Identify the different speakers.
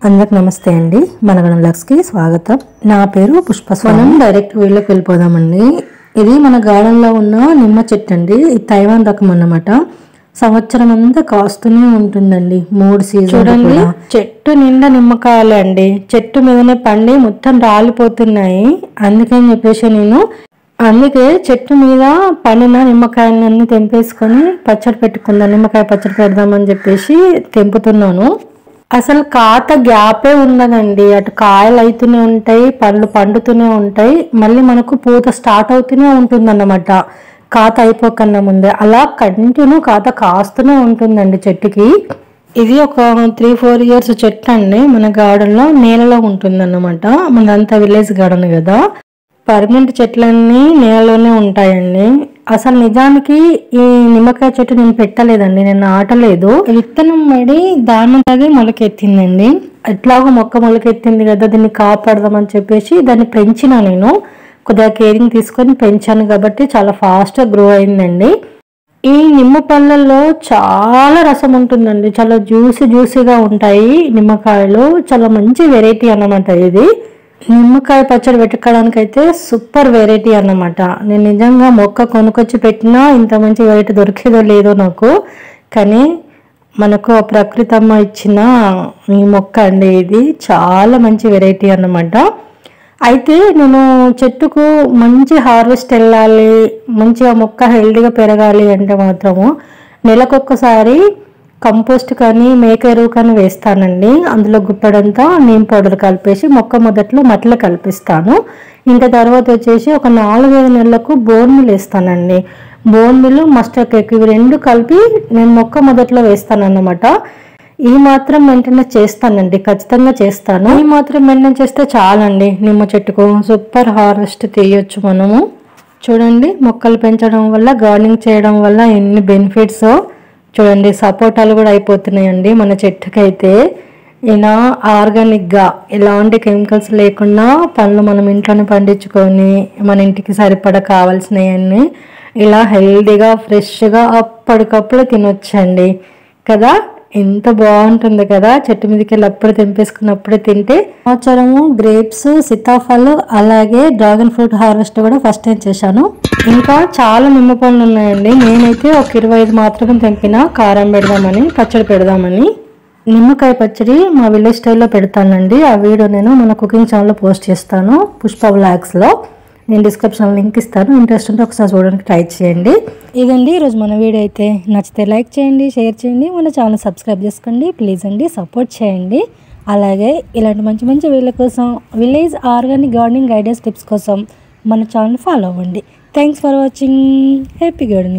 Speaker 1: అందరికి నమస్తే అండి. మనగణం లక్స్ కి స్వాగతం. నా పేరు పుష్ప. మనం డైరెక్ట్ వీళ్ళకి వెళ్ళిపోదామండి. ఇది మన గార్డెన్ లో ఉన్న నిమ్మ చెట్టు అండి. ఇది తైవాన్ రకం అన్నమాట. సంవత్సరం అంతా కాస్తూనే ఉంటుందండి. 3 సీజన్. చూడండి, చెట్టు నిండా నిమ్మకాయలు అండి. చెట్టు మీదనే పండి మొత్తం రాలిపోతున్నాయి. అందుకని చెప్పేసి అందుకే చెట్టు మీద పండిన నిమ్మకాయలన్నీ తెంపేసుకొని పచ్చడి పెట్టుకుందాం, నిమ్మకాయ పచ్చడి పెడదామని చెప్పేసి తెంపుతున్నాను. అసలు కాత గ్యాపే ఉండదండి. అటు కాయలు అవుతూనే ఉంటాయి, పళ్ళు పండుతూనే ఉంటాయి, మళ్ళీ మనకు పూత స్టార్ట్ అవుతూనే ఉంటుంది అన్నమాట. కాత అయిపోకన్నా ముందే అలా కంటిన్యూ కాత కాస్తూనే ఉంటుందండి చెట్టుకి. ఇది ఒక 3-4 ఇయర్స్ చెట్టు అండి. మన గార్డెన్ లో నేలలో ఉంటుంది అన్నమాట. మనదంతా విలేజ్ గార్డెన్ కదా. పర్మనెంట్ చెట్లన్నీ నేలలోనే ఉంటాయండి. అసలు నిజానికి ఈ నిమ్మకాయ చెట్టు నేను పెట్టలేదండి, నేను నాటలేదు. విత్తనం పడి దాని మొలకెత్తిందండి. ఎట్లాగో మొక్క మొలకెత్తింది కదా, దీన్ని కాపాడదామని చెప్పేసి దాన్ని పెంచిన. నేను కొద్దిగా కేరింగ్ తీసుకొని పెంచాను కాబట్టి చాలా ఫాస్ట్గా గ్రో అయిందండి. ఈ నిమ్మ పళ్ళల్లో చాలా రసం ఉంటుందండి. చాలా జ్యూసీగా ఉంటాయి నిమ్మకాయలు. చాలా మంచి వెరైటీ అన్నమాట ఇది. నిమ్మకాయ పచ్చడి పెట్టుకోవడానికి అయితే సూపర్ వెరైటీ అన్నమాట. నేను నిజంగా మొక్క కొనుక్కొచ్చి పెట్టినా ఇంత మంచి వెరైటీ దొరికేదో లేదో నాకు. కానీ మనకు ఆ ప్రకృతి అమ్మ ఇచ్చిన ఈ మొక్క అండి. ఇది చాలా మంచి వెరైటీ అన్నమాట. అయితే నేను చెట్టుకు మంచి హార్వెస్ట్ వెళ్ళాలి, మంచిగా మొక్క హెల్దీగా పెరగాలి అంటే మాత్రము నెలకొక్కసారి కంపోస్ట్ కానీ మేక ఎరువు కానీ వేస్తానండి. అందులో గుప్పడంతా నీమ్ పౌడర్ కలిపేసి మొక్క మొదట్లో మట్టిలో కలిపిస్తాను. ఇంకా తర్వాత వచ్చేసి ఒక 4-5 నెలలకు బోన్ మిల్ వేస్తానండి. బోన్ మిల్, మస్టర్డ్ కేక్ ఇవి 2 కలిపి నేను మొక్క మొదట్లో వేస్తాను అన్నమాట. ఈ మాత్రం మెయింటెనెన్స్ చేస్తానండి, ఖచ్చితంగా చేస్తాను. ఈ మాత్రం మెయింటెనెన్స్ చేస్తే చాలండి. నిమ్మ చెట్టుకు సూపర్ హార్వెస్ట్ తీయొచ్చు మనము. చూడండి, మొక్కలు పెంచడం వల్ల, గార్డెనింగ్ చేయడం వల్ల ఎన్ని బెనిఫిట్స్. చూడండి, సపోటాలు కూడా అయిపోతున్నాయండి మన చెట్టుకైతే. ఇలా ఆర్గానిక్గా ఎలాంటి కెమికల్స్ లేకుండా పండ్లు మనం ఇంట్లోనే పండించుకొని మన ఇంటికి సరిపడా కావాల్సినవన్నీ ఇలా హెల్దీగా ఫ్రెష్గా అప్పటికప్పుడు తినొచ్చండి కదా. ఎంత బాగుంటుంది కదా. చెట్టు మీదకి వెళ్ళి అప్పుడు తెంపేసుకున్నప్పుడే తింటే. సంవత్సరము గ్రేప్స్, సీతాఫలం అలాగే డ్రాగన్ ఫ్రూట్ హార్వెస్ట్ కూడా ఫస్ట్ టైం చేశాను. ఇంకా చాలా నిమ్మ పండ్లు ఉన్నాయండి. నేనైతే ఒక 25 మాత్రమే తెంపిన, కారం పెడదామని, పచ్చడి పెడదామని. నిమ్మకాయ పచ్చడి మా విలేజ్ స్టైల్లో పెడతానండి. ఆ వీడియో నేను మన కుకింగ్ ఛానల్లో పోస్ట్ చేస్తాను, పుష్ప వ్లాగ్స్లో. నేను డిస్క్రిప్షన్లో లింక్ ఇస్తాను. ఇంట్రెస్ట్ ఉంటే ఒకసారి చూడడానికి ట్రై చేయండి. ఇదండి ఈరోజు మన వీడియో. అయితే నచ్చితే లైక్ చేయండి, షేర్ చేయండి, మన ఛానల్ సబ్స్క్రైబ్ చేసుకోండి ప్లీజ్ అండి, సపోర్ట్ చేయండి. అలాగే ఇలాంటి మంచి మంచి వీడియోల కోసం, village organic gardening guidance tips కోసం మన ఛానల్ ఫాలో అవ్వండి. Thanks for watching. Happy gardening.